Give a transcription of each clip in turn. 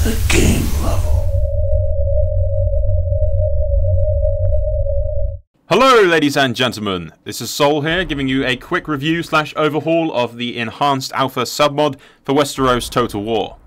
the game level. Hello ladies and gentlemen, this is Soul here giving you a quick review / overhaul of the Enhanced Alpha submod for Westeros Total War.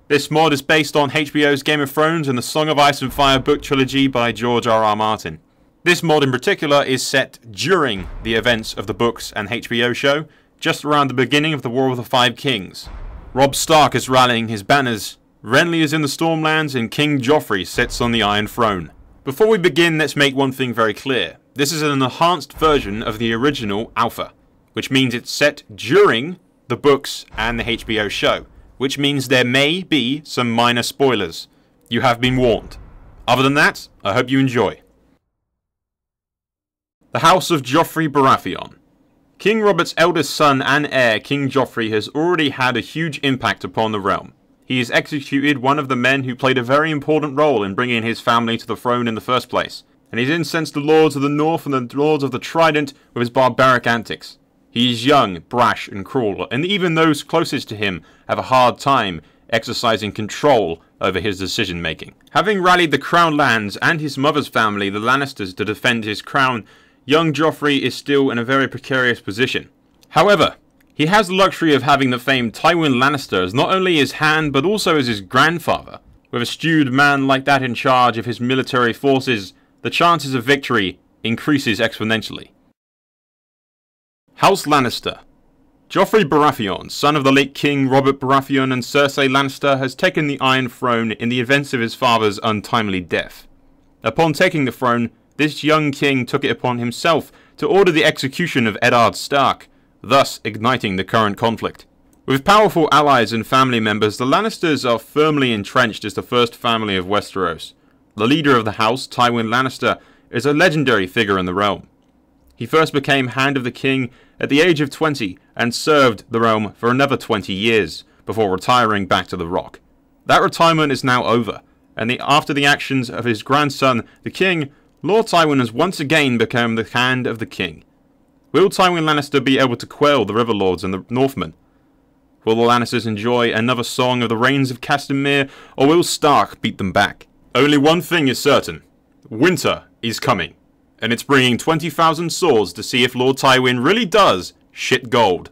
This mod is based on HBO's Game of Thrones and the Song of Ice and Fire book trilogy by George R.R. Martin. This mod in particular is set during the events of the books and HBO show, just around the beginning of the War of the Five Kings. Robb Stark is rallying his banners, Renly is in the Stormlands, and King Joffrey sits on the Iron Throne. Before we begin, let's make one thing very clear. This is an enhanced version of the original Alpha, which means it's set during the books and the HBO show, which means there may be some minor spoilers. You have been warned. Other than that, I hope you enjoy. The House of Joffrey Baratheon. King Robert's eldest son and heir, King Joffrey, has already had a huge impact upon the realm. He has executed one of the men who played a very important role in bringing his family to the throne in the first place, and he's incensed the Lords of the North and the Lords of the Trident with his barbaric antics. He is young, brash and cruel, and even those closest to him have a hard time exercising control over his decision making. Having rallied the Crown lands and his mother's family, the Lannisters, to defend his crown, young Joffrey is still in a very precarious position. However, he has the luxury of having the famed Tywin Lannister as not only his hand but also as his grandfather. With a stewed man like that in charge of his military forces, the chances of victory increases exponentially. House Lannister. Joffrey Baratheon, son of the late King Robert Baratheon and Cersei Lannister, has taken the Iron Throne in the events of his father's untimely death. Upon taking the throne, this young king took it upon himself to order the execution of Eddard Stark, thus igniting the current conflict. With powerful allies and family members, the Lannisters are firmly entrenched as the first family of Westeros. The leader of the house, Tywin Lannister, is a legendary figure in the realm. He first became Hand of the King at the age of 20 and served the realm for another 20 years before retiring back to the Rock. That retirement is now over, and after the actions of his grandson, the King, Lord Tywin has once again become the Hand of the King. Will Tywin Lannister be able to quell the River Lords and the Northmen? Will the Lannisters enjoy another song of the Rains of Castamere, or will Stark beat them back? Only one thing is certain. Winter is coming, and it's bringing 20,000 swords to see if Lord Tywin really does shit gold.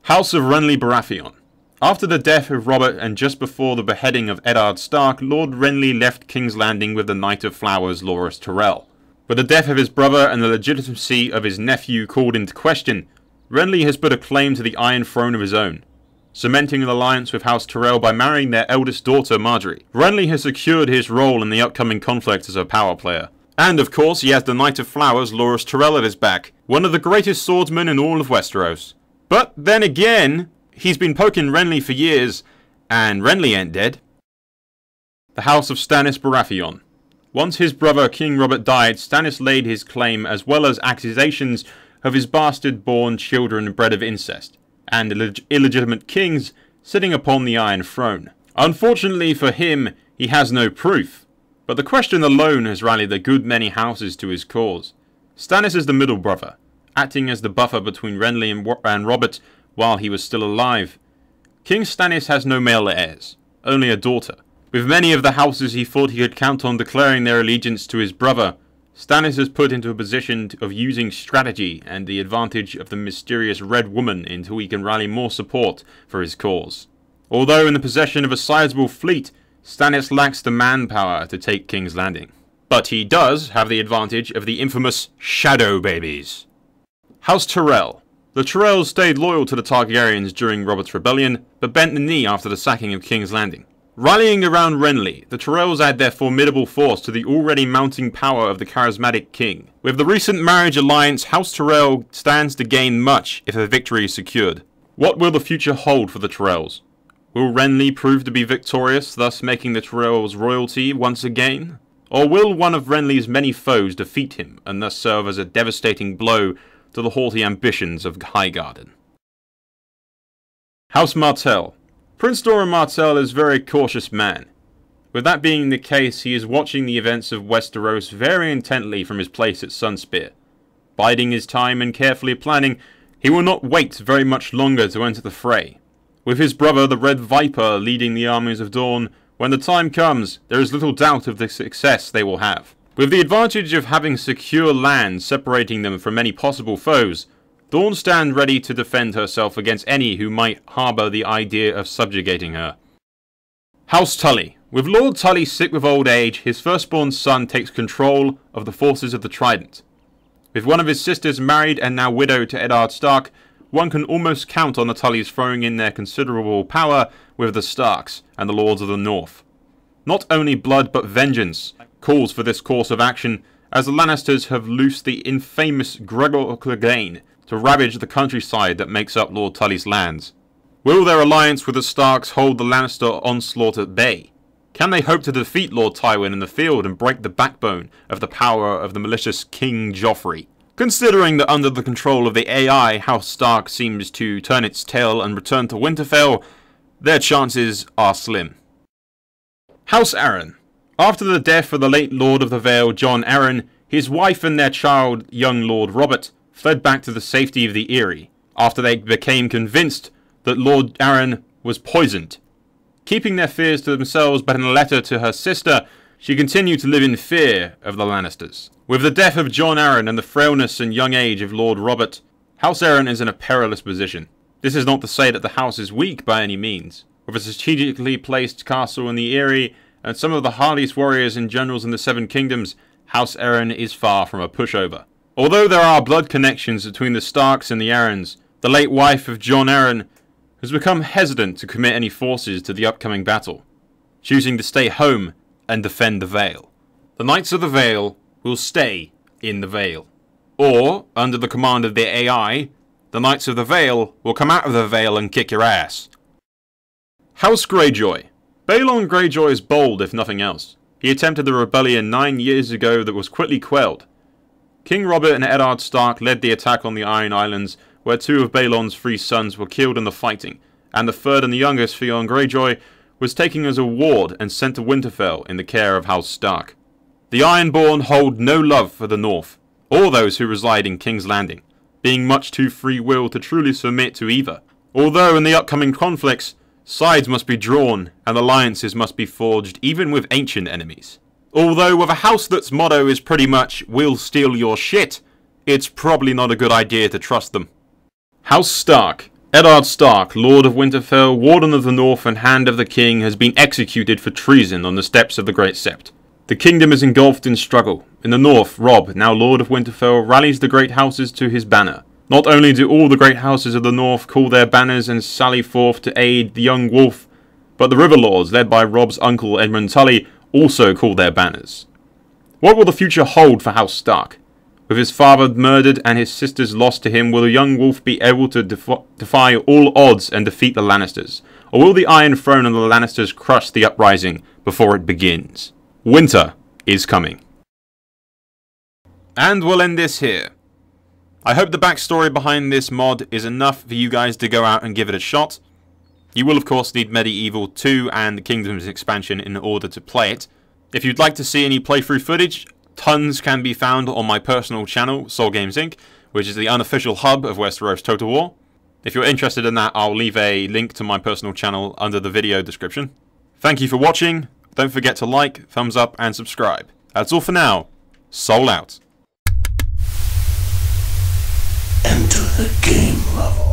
House of Renly Baratheon. After the death of Robert and just before the beheading of Eddard Stark, Lord Renly left King's Landing with the Knight of Flowers, Loras Tyrell. With the death of his brother and the legitimacy of his nephew called into question, Renly has put a claim to the Iron Throne of his own, cementing an alliance with House Tyrell by marrying their eldest daughter, Marjorie. Renly has secured his role in the upcoming conflict as a power player. And of course, he has the Knight of Flowers, Loras Tyrell, at his back, one of the greatest swordsmen in all of Westeros. But then again, he's been poking Renly for years, and Renly ain't dead. The House of Stannis Baratheon. Once his brother King Robert died, Stannis laid his claim as well as accusations of his bastard-born children bred of incest, and illegitimate kings sitting upon the Iron Throne. Unfortunately for him, he has no proof, but the question alone has rallied a good many houses to his cause. Stannis is the middle brother, acting as the buffer between Renly and Robert while he was still alive. King Stannis has no male heirs, only a daughter. With many of the houses he thought he could count on declaring their allegiance to his brother, Stannis is put into a position of using strategy and the advantage of the mysterious Red Woman until he can rally more support for his cause. Although in the possession of a sizable fleet, Stannis lacks the manpower to take King's Landing. But he does have the advantage of the infamous Shadow Babies. House Tyrell. The Tyrells stayed loyal to the Targaryens during Robert's rebellion, but bent the knee after the sacking of King's Landing. Rallying around Renly, the Tyrells add their formidable force to the already mounting power of the charismatic king. With the recent marriage alliance, House Tyrell stands to gain much if a victory is secured. What will the future hold for the Tyrells? Will Renly prove to be victorious, thus making the Tyrells royalty once again? Or will one of Renly's many foes defeat him, and thus serve as a devastating blow to the haughty ambitions of Highgarden? House Martell. Prince Doran Martell is a very cautious man. With that being the case, he is watching the events of Westeros very intently from his place at Sunspear. Biding his time and carefully planning, he will not wait very much longer to enter the fray. With his brother, the Red Viper, leading the armies of Dawn, when the time comes, there is little doubt of the success they will have. With the advantage of having secure land separating them from any possible foes, Dawn stand ready to defend herself against any who might harbour the idea of subjugating her. House Tully. With Lord Tully sick with old age, his firstborn son takes control of the forces of the Trident. With one of his sisters married and now widowed to Eddard Stark, one can almost count on the Tullys throwing in their considerable power with the Starks and the Lords of the North. Not only blood but vengeance calls for this course of action, as the Lannisters have loosed the infamous Gregor Clegane to ravage the countryside that makes up Lord Tully's lands. Will their alliance with the Starks hold the Lannister onslaught at bay? Can they hope to defeat Lord Tywin in the field and break the backbone of the power of the malicious King Joffrey? Considering that under the control of the AI, House Stark seems to turn its tail and return to Winterfell, their chances are slim. House Arryn. After the death of the late Lord of the Vale, Jon Arryn, his wife and their child, young Lord Robert, fled back to the safety of the Eyrie, after they became convinced that Lord Arryn was poisoned. Keeping their fears to themselves, but in a letter to her sister, she continued to live in fear of the Lannisters. With the death of Jon Arryn and the frailness and young age of Lord Robert, House Arryn is in a perilous position. This is not to say that the house is weak by any means. With a strategically placed castle in the Eyrie, and some of the hardiest warriors and generals in the Seven Kingdoms, House Arryn is far from a pushover. Although there are blood connections between the Starks and the Arryns, the late wife of Jon Arryn has become hesitant to commit any forces to the upcoming battle, choosing to stay home and defend the Vale. The Knights of the Vale will stay in the Vale. Or, under the command of the AI, the Knights of the Vale will come out of the Vale and kick your ass. House Greyjoy. Balon Greyjoy is bold, if nothing else. He attempted the rebellion 9 years ago that was quickly quelled. King Robert and Eddard Stark led the attack on the Iron Islands, where 2 of Balon's 3 sons were killed in the fighting, and the third and the youngest, Theon Greyjoy, was taken as a ward and sent to Winterfell in the care of House Stark. The Ironborn hold no love for the North, or those who reside in King's Landing, being much too free-willed to truly submit to either. Although in the upcoming conflicts, sides must be drawn and alliances must be forged even with ancient enemies. Although with a house that's motto is pretty much, we'll steal your shit, it's probably not a good idea to trust them. House Stark. Eddard Stark, Lord of Winterfell, Warden of the North and Hand of the King, has been executed for treason on the steps of the Great Sept. The kingdom is engulfed in struggle. In the north, Robb, now Lord of Winterfell, rallies the great houses to his banner. Not only do all the great houses of the north call their banners and sally forth to aid the young wolf, but the River Lords, led by Robb's uncle Edmund Tully, also call their banners. What will the future hold for House Stark? With his father murdered and his sisters lost to him, will the young wolf be able to defy all odds and defeat the Lannisters? Or will the Iron Throne and the Lannisters crush the uprising before it begins? Winter is coming. And we'll end this here. I hope the backstory behind this mod is enough for you guys to go out and give it a shot. You will of course need Medieval 2 and the Kingdoms expansion in order to play it. If you'd like to see any playthrough footage, tons can be found on my personal channel, Soul Games Inc., which is the unofficial hub of Westeros Total War. If you're interested in that, I'll leave a link to my personal channel under the video description. Thank you for watching. Don't forget to like, thumbs up, and subscribe. That's all for now. Soul out. Enter the game level.